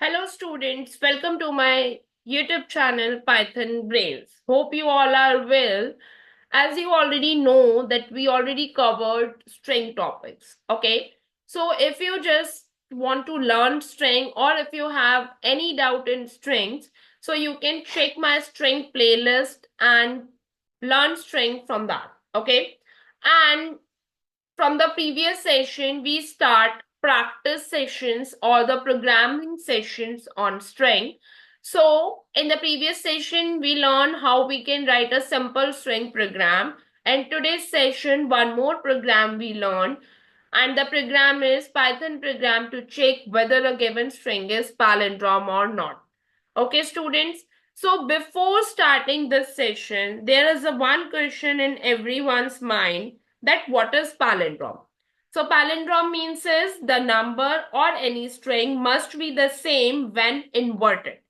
Hello students, welcome to my YouTube channel Python Brains. Hope you all are well. As you already know that we already covered string topics. Okay. So if you just want to learn string or if you have any doubt in strings, so you can check my string playlist and learn string from that. Okay. And from the previous session, we start practice sessions or the programming sessions on string. So in the previous session, we learned how we can write a simple string program. And today's session, one more program we learned. And the program is Python program to check whether a given string is palindrome or not. Okay, students. So before starting this session, there is a one question in everyone's mind that what is palindrome. So palindrome means is the number or any string must be the same when inverted.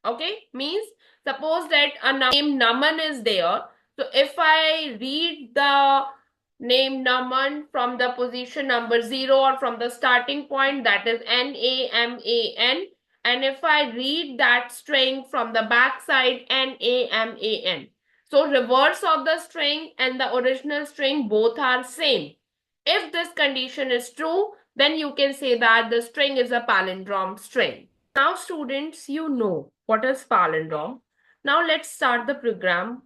Okay, means suppose that a name Naman is there. So if I read the name Naman from the position number 0 or from the starting point, that is Naman, and if I read that string from the back side Naman. So reverse of the string and the original string both are same. If this condition is true, then you can say that the string is a palindrome string. Now students, you know what is palindrome. Now let's start the program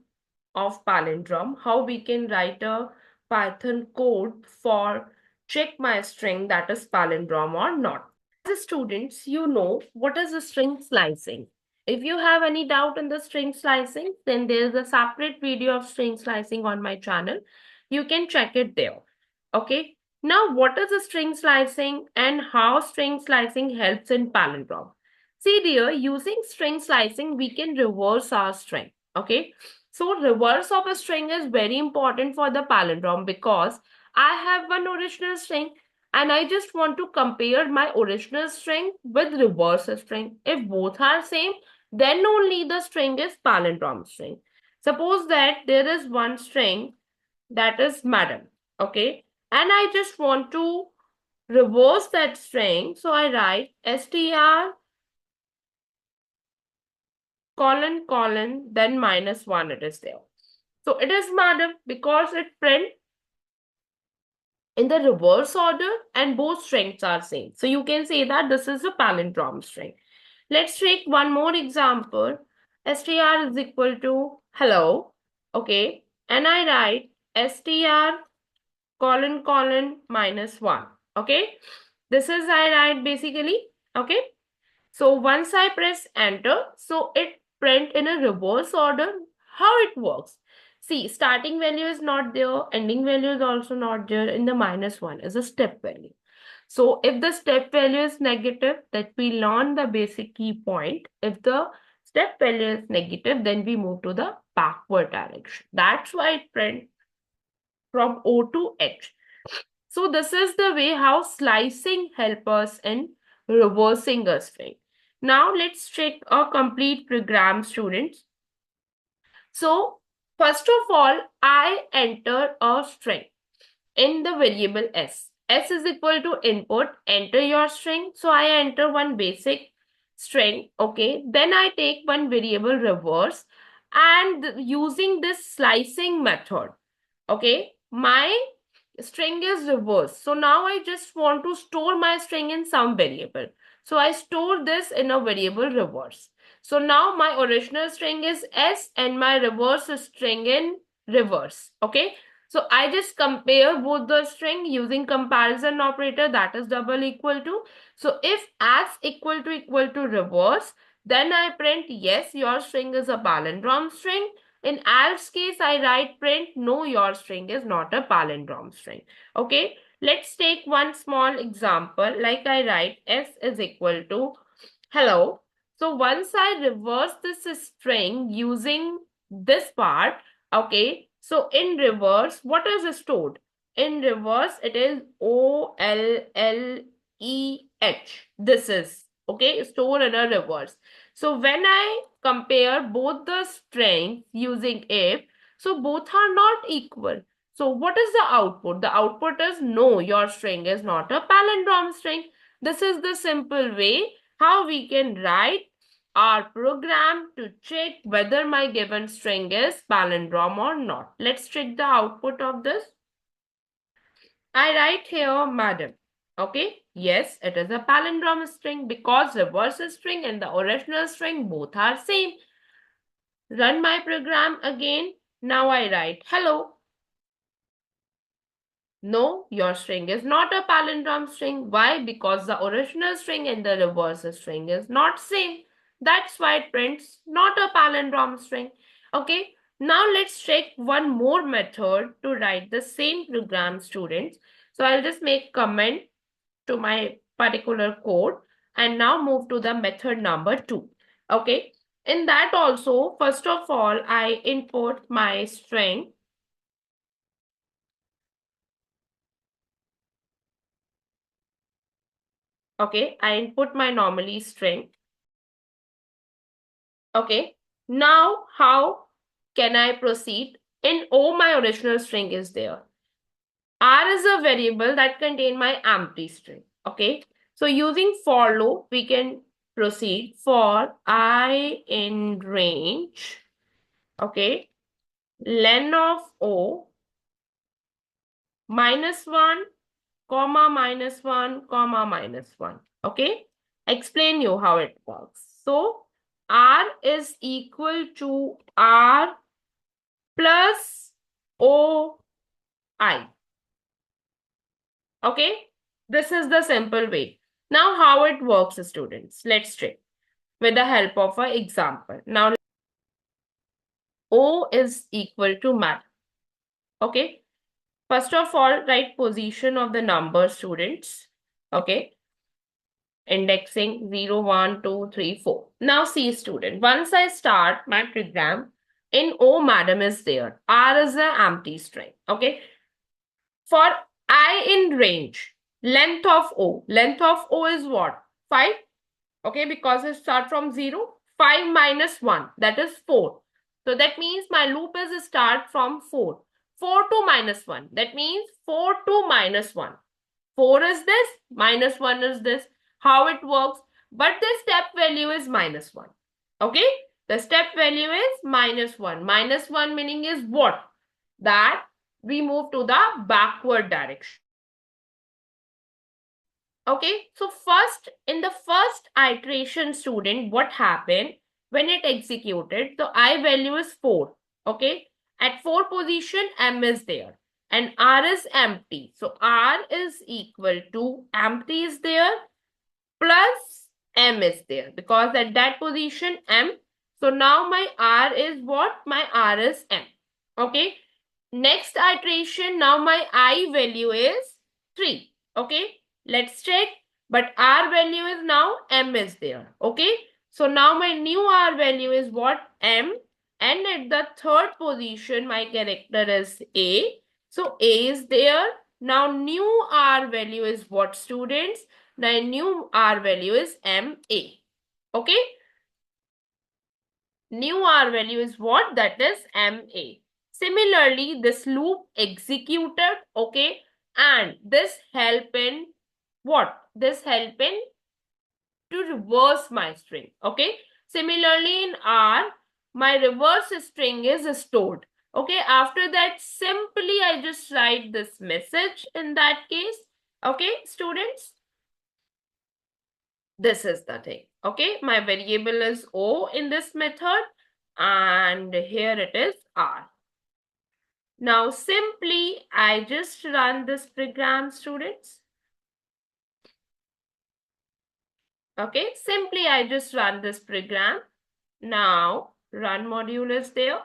of palindrome, how we can write a Python code for check my string that is palindrome or not. As students, you know what is a string slicing. If you have any doubt in the string slicing, then there is a separate video of string slicing on my channel. You can check it there. Okay. Now, what is a string slicing and how string slicing helps in palindrome? See dear, using string slicing, we can reverse our string. Okay. So reverse of a string is very important for the palindrome because I have one original string and I just want to compare my original string with reverse string. If both are same, then only the string is palindrome string. Suppose that there is one string that is madam, okay, and I just want to reverse that string. So I write str colon then -1 it is there. So it is madam because it print in the reverse order and both strings are same. So you can say that this is a palindrome string. Let's take one more example. Str is equal to hello. Okay. And I write str colon -1. Okay. This is I write basically. Okay. So once I press enter, so it print in a reverse order. How it works? See, starting value is not there, ending value is also not there, in the -1 is a step value. So if the step value is negative, that we learn the basic key point. If the step value is negative, then we move to the backward direction. That's why it print from O to H. So this is the way how slicing help us in reversing a string. Now let's check a complete program, students. So first of all, I enter a string in the variable s. S is equal to input, enter your string. So I enter one basic string, okay. Then I take one variable reverse and using this slicing method, okay, my string is reverse. So now I just want to store my string in some variable. So I store this in a variable reverse. So now my original string is S and my reverse string in reverse. Okay. So I just compare both the string using comparison operator, that is double equal to. So if as equal to reverse, then I print yes, your string is a palindrome string. In else case, I write print no, your string is not a palindrome string. Okay, let's take one small example. Like I write s is equal to hello. So once I reverse this string using this part, okay, so in reverse, what is stored? In reverse, it is OLLEH. This is, okay, stored in a reverse. So when I compare both the strings using if, so both are not equal. So what is the output? The output is no, your string is not a palindrome string. This is the simple way how we can write our program to check whether my given string is palindrome or not. Let's check the output of this. I write here madam. Okay, yes, it is a palindrome string because reverse string and the original string both are same. Run my program again. Now I write hello. No, your string is not a palindrome string. Why? Because the original string and the reverse string is not same. That's why it prints not a palindrome string. Okay, now let's check one more method to write the same program, students. So I'll just make comment to my particular code and now move to the method number 2. Okay, in that also, first of all, I import my string. Okay, I input my normally string. Okay, now how can I proceed? In O, my original string is there. R is a variable that contain my empty string. Okay, so using for loop, we can proceed for I in range. Okay, len of O -1, comma -1, comma -1. Okay, explain you how it works. So R is equal to R plus OI. Okay, this is the simple way. Now how it works, students? Let's check with the help of an example. Now O is equal to math. Okay, first of all, write position of the number, students. Okay, indexing 0, 1, 2, 3, 4. Now see, student, once I start my program, in O madam is there. R is an empty string. Okay, for I in range, length of O. Length of O is what? 5. Okay, because it starts from 0. 5 minus 1, that is 4. So that means my loop is start from 4. 4 to minus 1. That means 4 to minus 1. 4 is this, minus 1 is this. How it works? But the step value is minus 1. Okay? The step value is minus 1. Minus 1 meaning is what? That we move to the backward direction. Okay, so first, in the first iteration, student, what happened when it executed? So I value is 4. Okay, at 4 position, M is there and R is empty. So R is equal to empty is there plus M is there because at that position M. So now my R is what? My R is M. Okay, next iteration, now my I value is 3. Okay, let's check. But R value is now M is there. Okay, so now my new R value is what? M. And at the third position, my character is A. So A is there. Now new R value is what, students? The new R value is MA. Okay, new R value is what? That is MA. Similarly, this loop executed, okay, and this help in what? This help in to reverse my string, okay. Similarly, in R, my reverse string is stored, okay. After that, simply I just write this message in that case, okay, students. This is the thing, okay. My variable is O in this method, and here it is R. Now, simply, I just run this program, students. Okay, simply, I just run this program. Now, run module is there.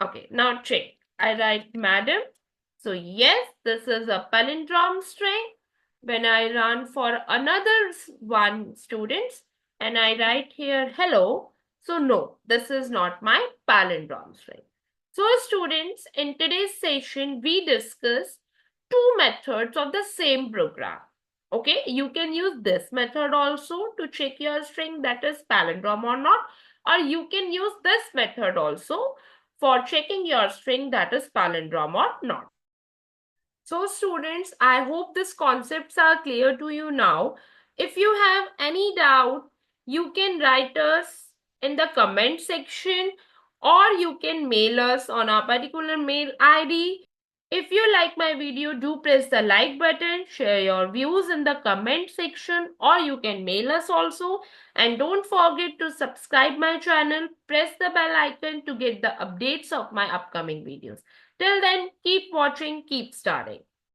Okay, now check. I write madam. So, yes, this is a palindrome string. When I run for another one, students, and I write here hello. So, no, this is not my palindrome string. So students, in today's session, we discuss two methods of the same program. Okay, you can use this method also to check your string that is palindrome or not, or you can use this method also for checking your string that is palindrome or not. So students, I hope these concepts are clear to you now. If you have any doubt, you can write us in the comment section, or you can mail us on our particular mail ID. If you like my video, do press the like button, share your views in the comment section, or you can mail us also. And don't forget to subscribe my channel, press the bell icon to get the updates of my upcoming videos. Till then, keep watching, keep studying.